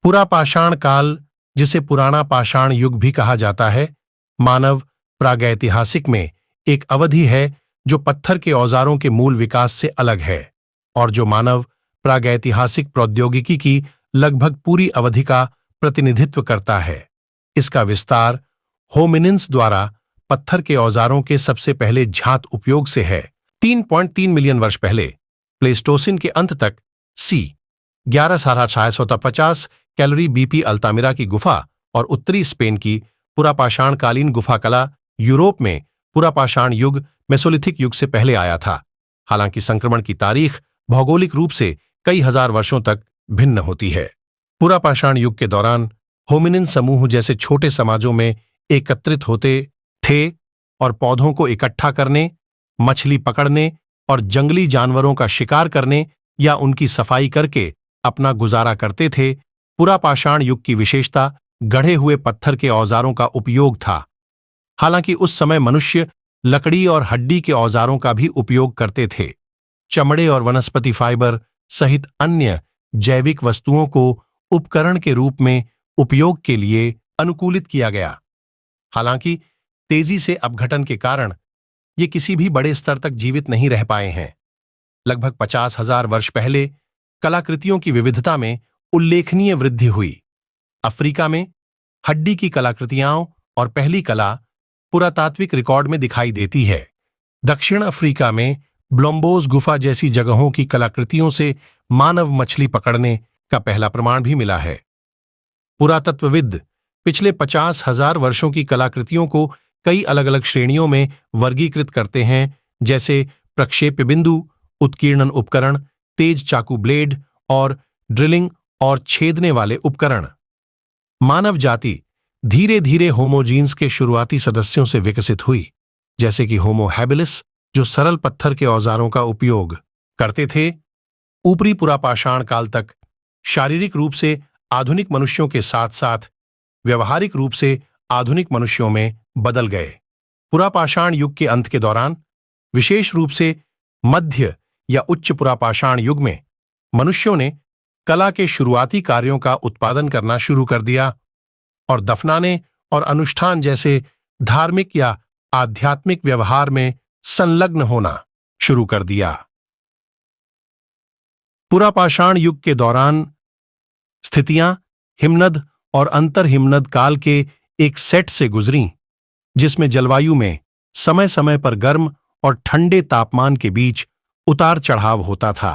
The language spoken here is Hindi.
पुरा पाषाण काल, जिसे पुराना पाषाण युग भी कहा जाता है, मानव प्रागैतिहासिक में एक अवधि है जो पत्थर के औजारों के मूल विकास से अलग है और जो मानव प्रागैतिहासिक प्रौद्योगिकी की लगभग पूरी अवधि का प्रतिनिधित्व करता है। इसका विस्तार होमिनिन्स द्वारा पत्थर के औजारों के सबसे पहले ज्ञात उपयोग से है। 3.3 मिलियन वर्ष पहले प्लेस्टोसिन के अंत तक सी 11,650 कैलोरी बीपी अल्तामिरा की गुफा और उत्तरी स्पेन की पुरापाषाणकालीन गुफा कला यूरोप में पुरापाषाण युग मेसोलिथिक युग से पहले आया था। हालांकि संक्रमण की तारीख भौगोलिक रूप से कई हजार वर्षों तक भिन्न होती है। पुरापाषाण युग के दौरान होमिनिन समूह जैसे छोटे समाजों में एकत्रित होते थे और पौधों को इकट्ठा करने, मछली पकड़ने और जंगली जानवरों का शिकार करने या उनकी सफाई करके अपना गुजारा करते थे। पुरापाषाण युग की विशेषता गढ़े हुए पत्थर के औजारों का उपयोग था। हालांकि उस समय मनुष्य लकड़ी और हड्डी के औजारों का भी उपयोग करते थे। चमड़े और वनस्पति फाइबर सहित अन्य जैविक वस्तुओं को उपकरण के रूप में उपयोग के लिए अनुकूलित किया गया। हालांकि तेजी से अपघटन के कारण ये किसी भी बड़े स्तर तक जीवित नहीं रह पाए हैं। लगभग 50,000 वर्ष पहले कलाकृतियों की विविधता में उल्लेखनीय वृद्धि हुई। अफ्रीका में हड्डी की कलाकृतियां और पहली कला पुरातात्विक रिकॉर्ड में दिखाई देती है। दक्षिण अफ्रीका में ब्लोम्बोस गुफा जैसी जगहों की कलाकृतियों से मानव मछली पकड़ने का पहला प्रमाण भी मिला है। पुरातत्वविद पिछले 50,000 वर्षों की कलाकृतियों को कई अलग अलग श्रेणियों में वर्गीकृत करते हैं, जैसे प्रक्षेप्य बिंदु, उत्कीर्णन उपकरण, तेज चाकू ब्लेड और ड्रिलिंग और छेदने वाले उपकरण। मानव जाति धीरे धीरे होमोजीन्स के शुरुआती सदस्यों से विकसित हुई, जैसे कि होमो हैबिलिस, जो सरल पत्थर के औजारों का उपयोग करते थे। ऊपरी पुरापाषाण काल तक शारीरिक रूप से आधुनिक मनुष्यों के साथ साथ व्यवहारिक रूप से आधुनिक मनुष्यों में बदल गए। पुरापाषाण युग के अंत के दौरान, विशेष रूप से मध्य या उच्च पुरापाषाण युग में, मनुष्यों ने कला के शुरुआती कार्यों का उत्पादन करना शुरू कर दिया और दफनाने और अनुष्ठान जैसे धार्मिक या आध्यात्मिक व्यवहार में संलग्न होना शुरू कर दिया। पुरापाषाण युग के दौरान स्थितियां हिमनद और अंतर हिमनद काल के एक सेट से गुजरीं, जिसमें जलवायु में समय समय पर गर्म और ठंडे तापमान के बीच उतार चढ़ाव होता था।